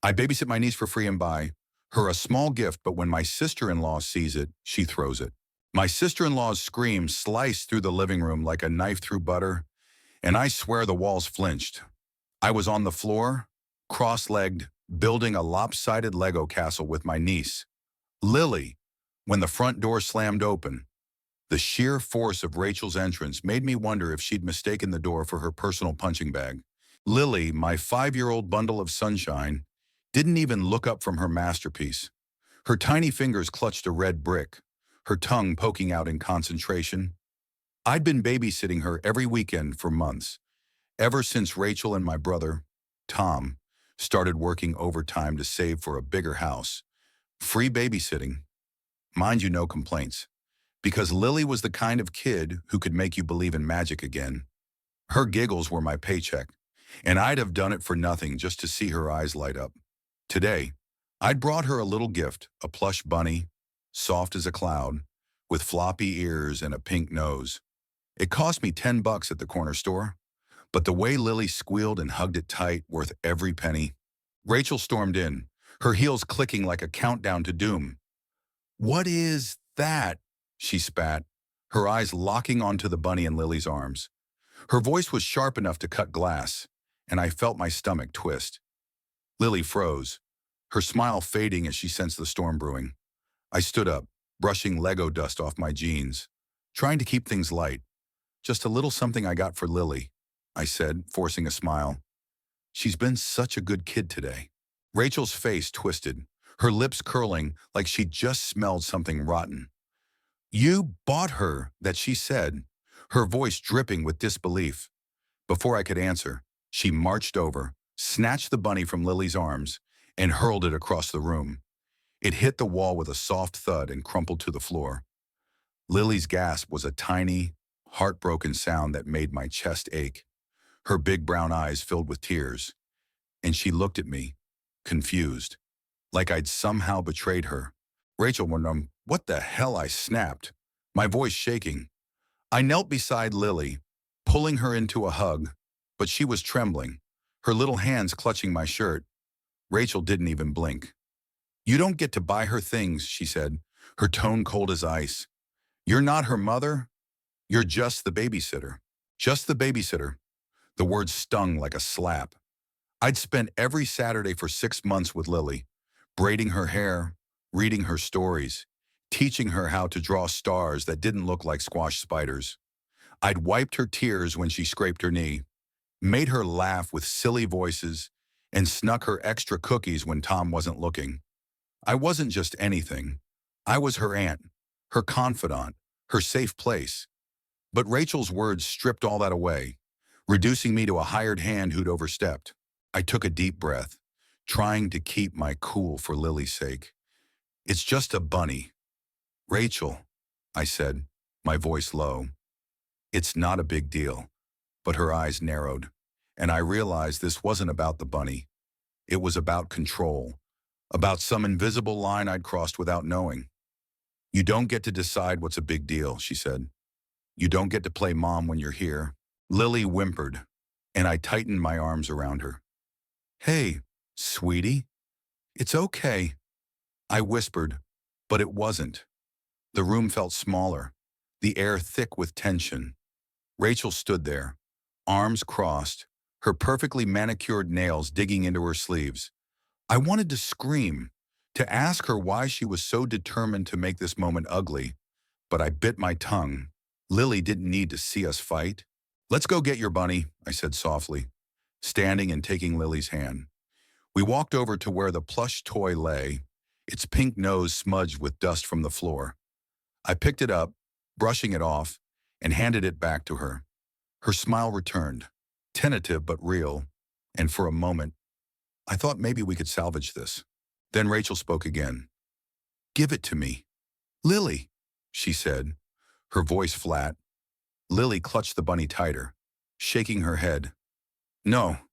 I babysit my niece for free and buy her a small gift, but when my sister-in-law sees it, she throws it. My sister-in-law's scream sliced through the living room like a knife through butter, and I swear the walls flinched. I was on the floor, cross-legged, building a lopsided Lego castle with my niece, Lily, when the front door slammed open. The sheer force of Rachel's entrance made me wonder if she'd mistaken the door for her personal punching bag. Lily, my 5-year-old bundle of sunshine, didn't even look up from her masterpiece. Her tiny fingers clutched a red brick, her tongue poking out in concentration. I'd been babysitting her every weekend for months, ever since Rachel and my brother, Tom, started working overtime to save for a bigger house. Free babysitting. Mind you, no complaints. Because Lily was the kind of kid who could make you believe in magic again. Her giggles were my paycheck, and I'd have done it for nothing just to see her eyes light up. Today, I'd brought her a little gift, a plush bunny, soft as a cloud, with floppy ears and a pink nose. It cost me $10 at the corner store, but the way Lily squealed and hugged it tight, worth every penny. Rachel stormed in, her heels clicking like a countdown to doom. "What is that?" she spat, her eyes locking onto the bunny in Lily's arms. Her voice was sharp enough to cut glass, and I felt my stomach twist. Lily froze, her smile fading as she sensed the storm brewing. I stood up, brushing Lego dust off my jeans, trying to keep things light. "Just a little something I got for Lily," I said, forcing a smile. "She's been such a good kid today." Rachel's face twisted, her lips curling like she'd just smelled something rotten. "You bought her that," she said, her voice dripping with disbelief. Before I could answer, she marched over, snatched the bunny from Lily's arms, and hurled it across the room. It hit the wall with a soft thud and crumpled to the floor. Lily's gasp was a tiny, heartbroken sound that made my chest ache. Her big brown eyes filled with tears, and she looked at me, confused, like I'd somehow betrayed her. "Rachel, what the hell?" I snapped, my voice shaking. I knelt beside Lily, pulling her into a hug, but she was trembling, her little hands clutching my shirt. Rachel didn't even blink. "You don't get to buy her things," she said, her tone cold as ice. "You're not her mother. You're just the babysitter." Just the babysitter. The word stung like a slap. I'd spent every Saturday for 6 months with Lily, braiding her hair, reading her stories, teaching her how to draw stars that didn't look like squash spiders. I'd wiped her tears when she scraped her knee, made her laugh with silly voices, and snuck her extra cookies when Tom wasn't looking. I wasn't just anything. I was her aunt, her confidant, her safe place. But Rachel's words stripped all that away, reducing me to a hired hand who'd overstepped. I took a deep breath, trying to keep my cool for Lily's sake. "It's just a bunny." "Rachel," I said, my voice low. "It's not a big deal." But her eyes narrowed, and I realized this wasn't about the bunny. It was about control, about some invisible line I'd crossed without knowing. "You don't get to decide what's a big deal," she said. "You don't get to play mom when you're here." Lily whimpered, and I tightened my arms around her. "Hey, sweetie, it's okay," I whispered, but it wasn't. The room felt smaller, the air thick with tension. Rachel stood there, arms crossed, her perfectly manicured nails digging into her sleeves. I wanted to scream, to ask her why she was so determined to make this moment ugly, but I bit my tongue. Lily didn't need to see us fight. "Let's go get your bunny," I said softly, standing and taking Lily's hand. We walked over to where the plush toy lay, its pink nose smudged with dust from the floor. I picked it up, brushing it off, and handed it back to her. Her smile returned, tentative but real, and for a moment, I thought maybe we could salvage this. Then Rachel spoke again. "Give it to me." "Lily," she said, her voice flat. Lily clutched the bunny tighter, shaking her head. "No,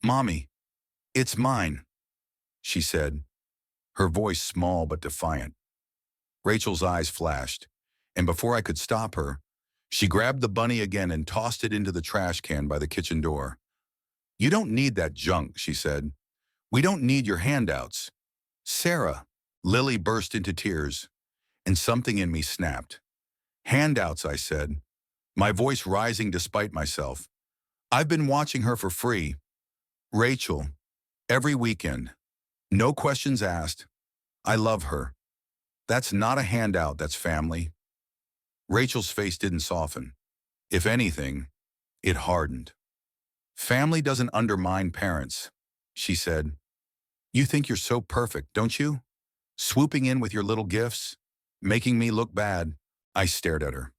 Mommy, it's mine," she said, her voice small but defiant. Rachel's eyes flashed, and before I could stop her, she grabbed the bunny again and tossed it into the trash can by the kitchen door. "You don't need that junk," she said. We don't need your handouts. Sarah. Lily burst into tears, and something in me snapped. Handouts, I said, my voice rising despite myself. I've been watching her for free. Rachel, every weekend. No questions asked. I love her. That's not a handout, that's family. Rachel's face didn't soften. If anything, it hardened. Family doesn't undermine parents, she said. You think you're so perfect, don't you? Swooping in with your little gifts, making me look bad. I stared at her,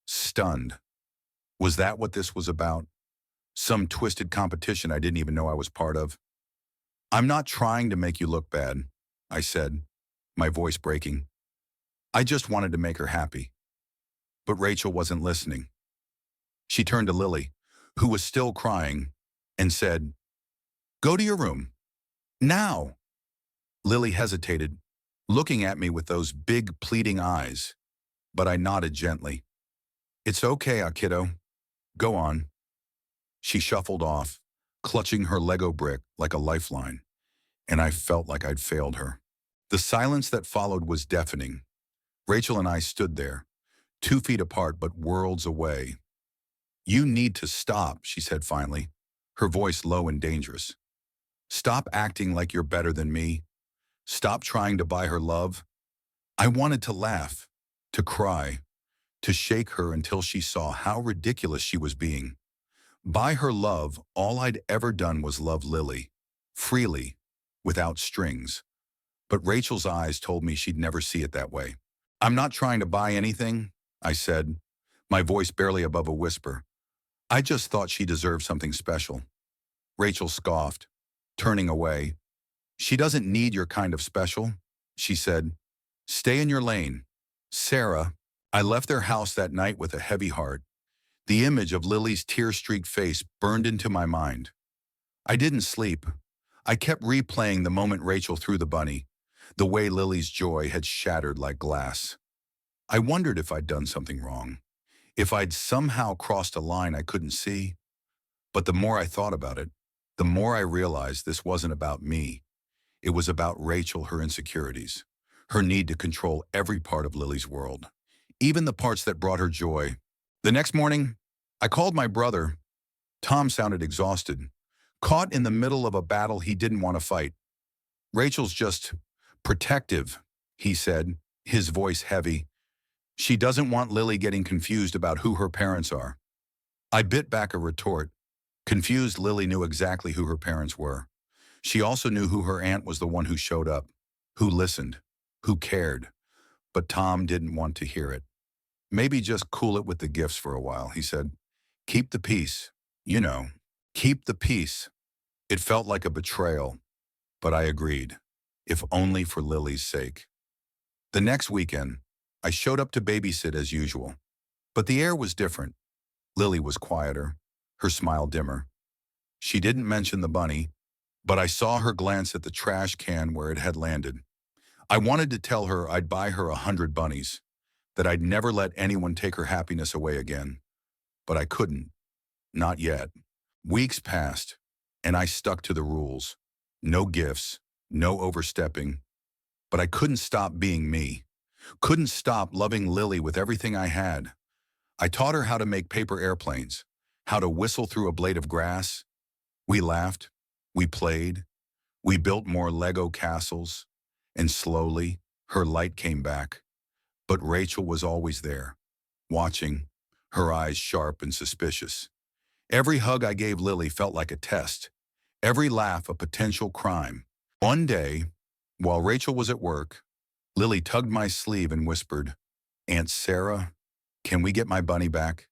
stunned. Was that what this was about? Some twisted competition I didn't even know I was part of? I'm not trying to make you look bad, I said, my voice breaking. I just wanted to make her happy. But Rachel wasn't listening. She turned to Lily, who was still crying, and said, Go to your room. Now. Lily hesitated, looking at me with those big pleading eyes, but I nodded gently. It's okay, kiddo. Go on. She shuffled off, clutching her Lego brick like a lifeline, and I felt like I'd failed her. The silence that followed was deafening. Rachel and I stood there, 2 feet apart but worlds away. You need to stop, she said finally, her voice low and dangerous. Stop acting like you're better than me. Stop trying to buy her love. I wanted to laugh, to cry, to shake her until she saw how ridiculous she was being. By her love, all I'd ever done was love Lily, freely, without strings. But Rachel's eyes told me she'd never see it that way. I'm not trying to buy anything, I said, my voice barely above a whisper. I just thought she deserved something special. Rachel scoffed, turning away. She doesn't need your kind of special, she said. Stay in your lane. Sarah, I left their house that night with a heavy heart. The image of Lily's tear-streaked face burned into my mind. I didn't sleep. I kept replaying the moment Rachel threw the bunny, the way Lily's joy had shattered like glass. I wondered if I'd done something wrong, if I'd somehow crossed a line I couldn't see. But the more I thought about it, the more I realized this wasn't about me. It was about Rachel, her insecurities, her need to control every part of Lily's world, even the parts that brought her joy. The next morning, I called my brother. Tom sounded exhausted, caught in the middle of a battle he didn't want to fight. Rachel's just protective, he said, his voice heavy. She doesn't want Lily getting confused about who her parents are. I bit back a retort. Confused, Lily knew exactly who her parents were. She also knew who her aunt was, the one who showed up, who listened, who cared. But Tom didn't want to hear it. Maybe just cool it with the gifts for a while, he said. Keep the peace. You know, keep the peace. It felt like a betrayal, but I agreed, if only for Lily's sake. The next weekend, I showed up to babysit as usual, but the air was different. Lily was quieter, her smile dimmer. She didn't mention the bunny, but I saw her glance at the trash can where it had landed. I wanted to tell her I'd buy her 100 bunnies, that I'd never let anyone take her happiness away again. But I couldn't. Not yet. Weeks passed, and I stuck to the rules. No gifts, no overstepping. But I couldn't stop being me. Couldn't stop loving Lily with everything I had. I taught her how to make paper airplanes, how to whistle through a blade of grass. We laughed, we played, we built more Lego castles, and slowly, her light came back. But Rachel was always there, watching, her eyes sharp and suspicious. Every hug I gave Lily felt like a test, every laugh a potential crime. One day, while Rachel was at work, Lily tugged my sleeve and whispered, Aunt Sarah, can we get my bunny back?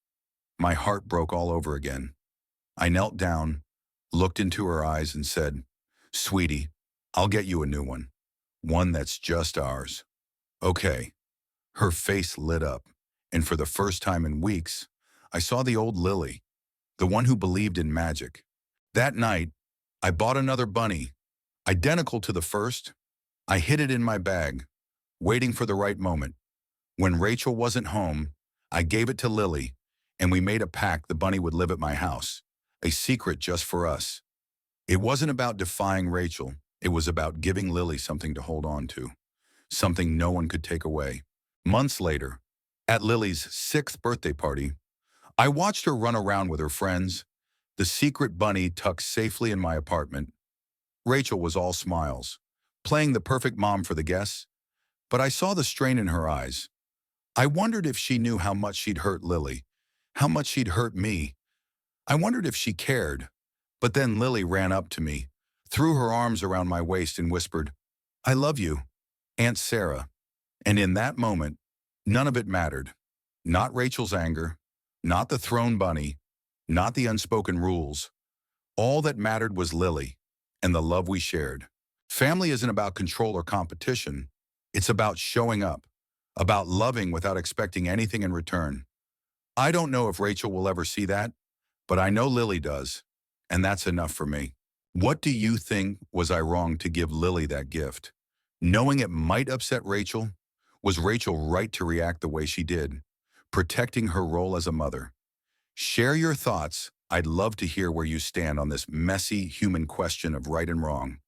My heart broke all over again. I knelt down, looked into her eyes and said, Sweetie, I'll get you a new one that's just ours. Okay. Her face lit up, and for the first time in weeks, I saw the old Lily, the one who believed in magic. That night, I bought another bunny, identical to the first. I hid it in my bag, waiting for the right moment. When Rachel wasn't home, I gave it to Lily, and we made a pact the bunny would live at my house, a secret just for us. It wasn't about defying Rachel. It was about giving Lily something to hold on to, something no one could take away. Months later, at Lily's 6th birthday party, I watched her run around with her friends, the secret bunny tucked safely in my apartment. Rachel was all smiles, playing the perfect mom for the guests, but I saw the strain in her eyes. I wondered if she knew how much she'd hurt Lily, how much she'd hurt me. I wondered if she cared. But then Lily ran up to me, threw her arms around my waist and whispered, "I love you, Aunt Sarah." And in that moment, none of it mattered. Not Rachel's anger, not the thrown bunny, not the unspoken rules. All that mattered was Lily and the love we shared. Family isn't about control or competition. It's about showing up, about loving without expecting anything in return. I don't know if Rachel will ever see that, but I know Lily does, and that's enough for me. What do you think? Was I wrong to give Lily that gift? Knowing it might upset Rachel, was Rachel right to react the way she did, protecting her role as a mother? Share your thoughts. I'd love to hear where you stand on this messy human question of right and wrong.